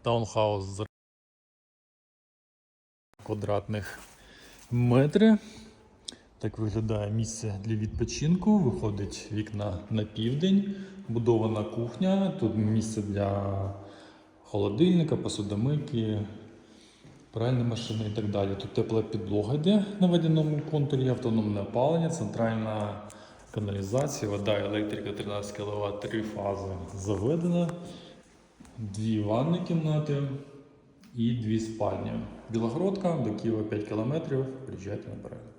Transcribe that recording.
таунхаус з квадратних метри. Так виглядає місце для відпочинку. Виходить вікна на південь, будована кухня, тут місце для холодильника, посудомийки, пральної машини і так далі. Тут тепла підлога йде на водяному контурі, автономне опалення, центральна каналізація, вода, електрика 13 кВт, 3 фази заведена, 2 ванні кімнати і 2 спальні. Білогородка, до Києва 5 км, приїжджайте на перегляд.